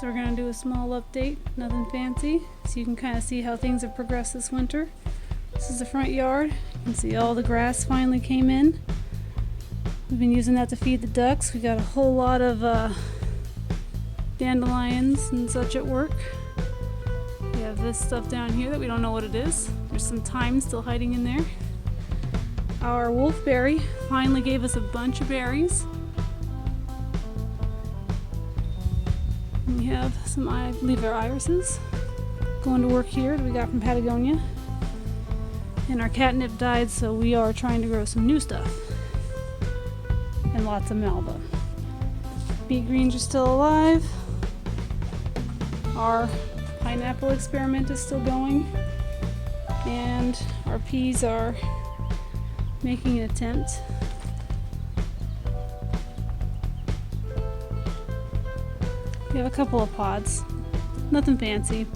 So we're going to do a small update, nothing fancy, so you can kind of see how things have progressed this winter. This is the front yard. You can see all the grass finally came in. We've been using that to feed the ducks. We got a whole lot of dandelions and such at work. We have this stuff down here that we don't know what it is. There's some thyme still hiding in there. Our wolfberry finally gave us a bunch of berries. We have some, I believe they're irises, going to work here that we got from Patagonia. And our catnip died, so we are trying to grow some new stuff. And lots of malva. Beet greens are still alive. Our pineapple experiment is still going. And our peas are making an attempt. We have a couple of pods. Nothing fancy.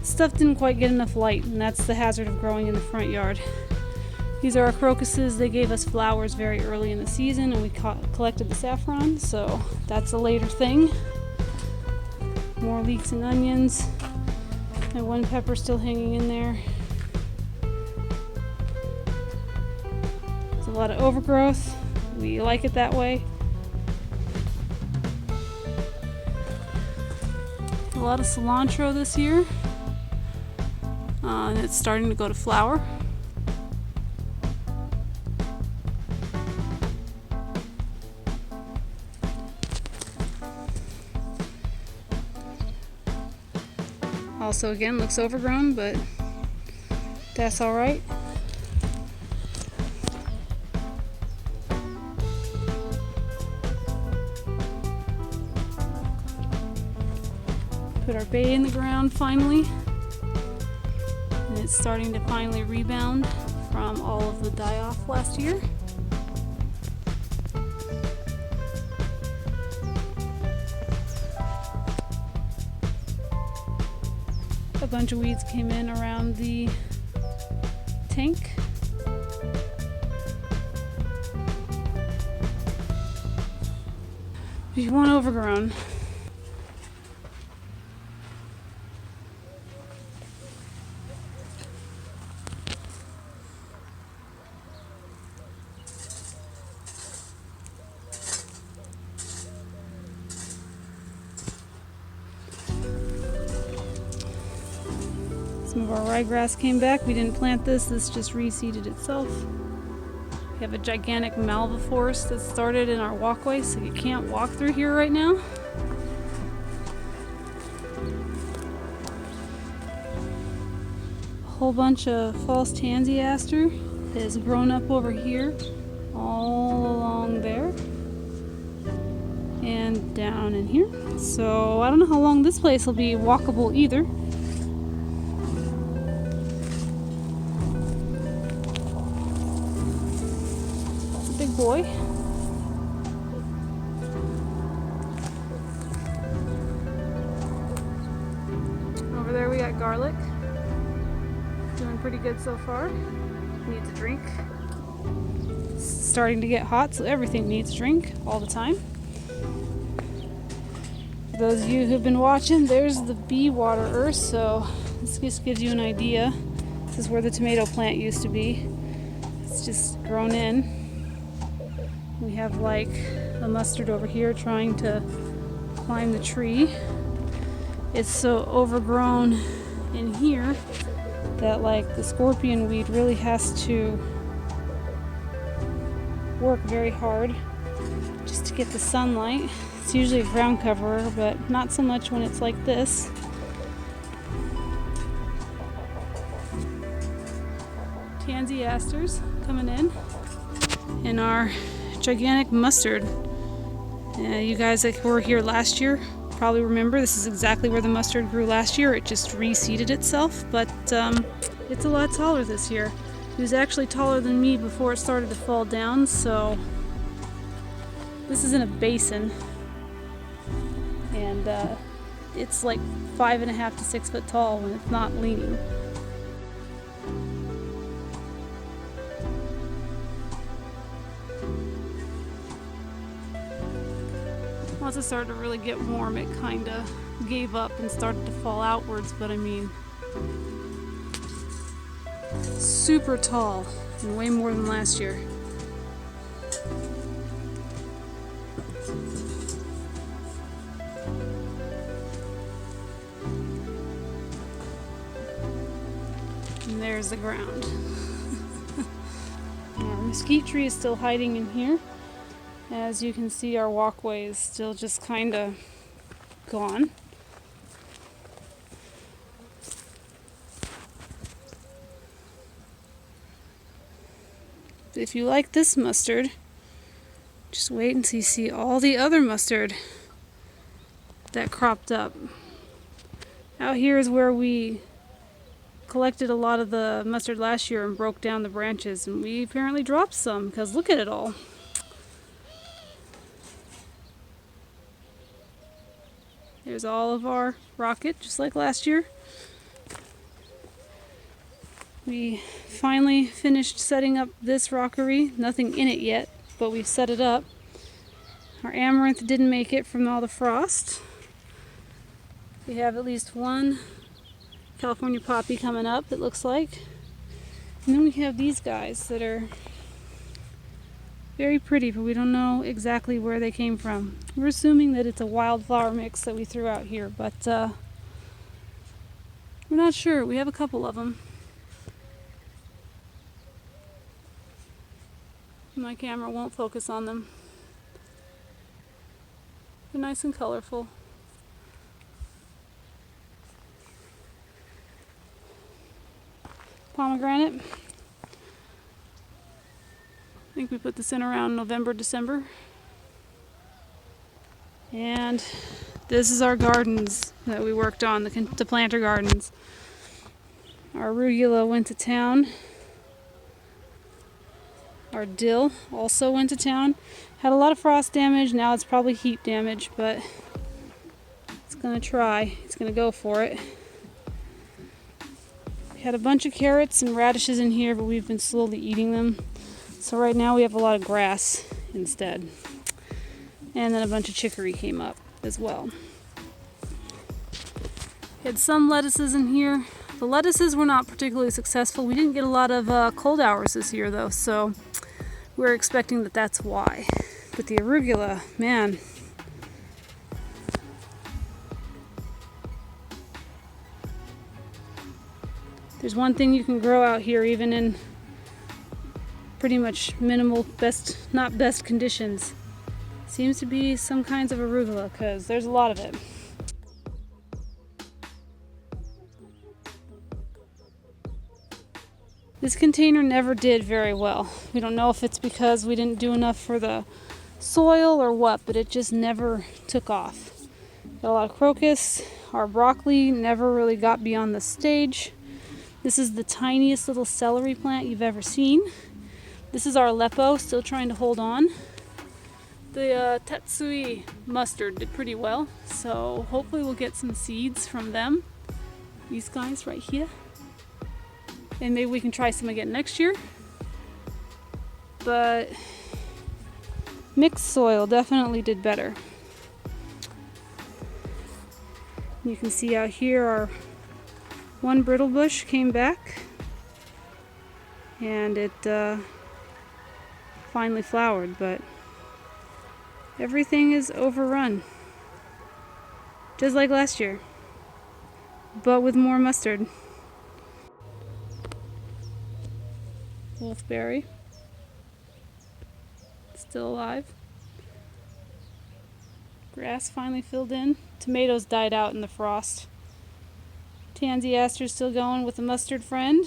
Stuff didn't quite get enough light, and that's the hazard of growing in the front yard. These are our crocuses. They gave us flowers very early in the season, and we collected the saffron, so that's a later thing. More leeks and onions. My one pepper still hanging in there. There's a lot of overgrowth. We like it that way. A lot of cilantro this year, and it's starting to go to flower. Also, again, looks overgrown, but that's all right. Put our bay in the ground finally, and it's starting to finally rebound from all of the die-off last year. A bunch of weeds came in around the tank. If you want overgrown, some of our ryegrass came back. We didn't plant this just reseeded itself. We have a gigantic malva forest that started in our walkway, so you can't walk through here right now. A whole bunch of false tansy aster has grown up over here, all along there, and down in here. So I don't know how long this place will be walkable either. Big boy. Over there we got garlic. Doing pretty good so far. Needs a drink. It's starting to get hot, so everything needs a drink all the time. For those of you who've been watching, there's the bee water earth, so this just gives you an idea. This is where the tomato plant used to be. It's just grown in. We have like a mustard over here trying to climb the tree. It's so overgrown in here that like the scorpion weed really has to work very hard just to get the sunlight. It's usually a ground cover, but not so much when it's like this. Tansy asters coming in our gigantic mustard. You guys that were here last year probably remember this is exactly where the mustard grew last year. It just reseeded itself, but it's a lot taller this year. It was actually taller than me before it started to fall down, so this is in a basin, and it's like 5.5 to 6 foot tall when it's not leaning. once it started to really get warm, it kind of gave up and started to fall outwards, but I mean, super tall and way more than last year. And there's the ground. Our mesquite tree is still hiding in here. As you can see, our walkway is still just kind of gone. If you like this mustard, just wait until you see all the other mustard that cropped up. Out here is where we collected a lot of the mustard last year and broke down the branches, and we apparently dropped some because look at it all. There's all of our rocket, just like last year. We finally finished setting up this rockery. Nothing in it yet, but we've set it up. Our amaranth didn't make it from all the frost. We have at least one California poppy coming up, it looks like. And then we have these guys that are very pretty, but we don't know exactly where they came from. We're assuming that it's a wildflower mix that we threw out here, but we're not sure. We have a couple of them. My camera won't focus on them. They're nice and colorful. Pomegranate. I think we put this in around November, December. And this is our gardens that we worked on, the planter gardens. Our arugula went to town. Our dill also went to town. Had a lot of frost damage, now it's probably heat damage, but it's gonna try. It's gonna go for it. We had a bunch of carrots and radishes in here, but we've been slowly eating them. So right now we have a lot of grass instead. And then a bunch of chicory came up as well. We had some lettuces in here. The lettuces were not particularly successful. We didn't get a lot of cold hours this year though, so we're expecting that that's why. But the arugula, man. There's one thing you can grow out here even in pretty much minimal, not best conditions. Seems to be some kinds of arugula because there's a lot of it. This container never did very well. We don't know if it's because we didn't do enough for the soil or what, but it just never took off. Got a lot of crocus. Our broccoli never really got beyond the stage. This is the tiniest little celery plant you've ever seen. This is our Aleppo, still trying to hold on. The Tatsui mustard did pretty well, so hopefully we'll get some seeds from them. These guys right here. And maybe we can try some again next year. But mixed soil definitely did better. You can see out here our one brittle bush came back and it finally flowered, but everything is overrun. Just like last year, but with more mustard. Wolfberry, still alive. Grass finally filled in. Tomatoes died out in the frost. Tansy aster's still going with the mustard friend.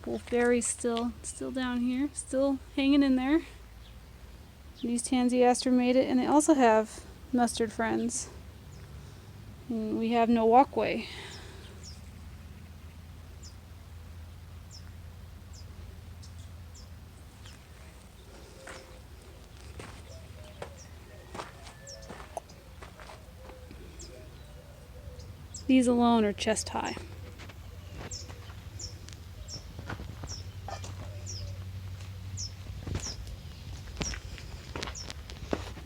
Wolfberry's still down here, still hanging in there. These tansy aster made it, and they also have mustard friends. And we have no walkway. These alone are chest high.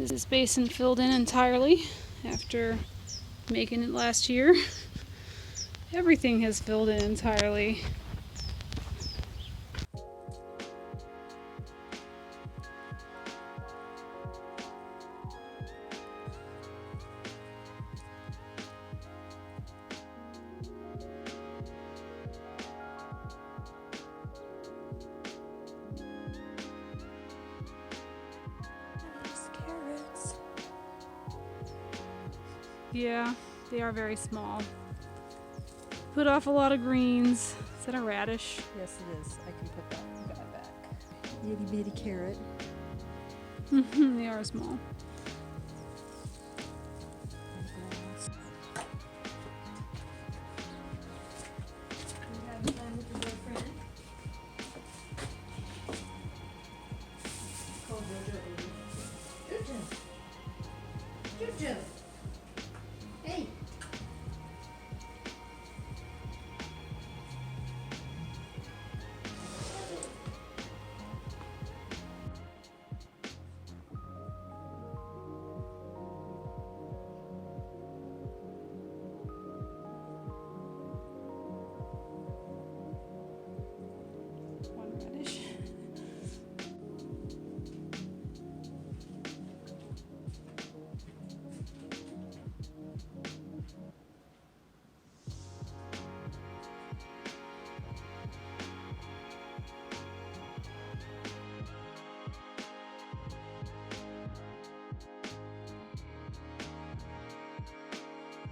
This basin filled in entirely after making it last year. Everything has filled in entirely. Carrots. Yeah, they are very small. Put off a lot of greens. Is that a radish? Yes, it is. I can put that guy back. Itty bitty carrot. They are small.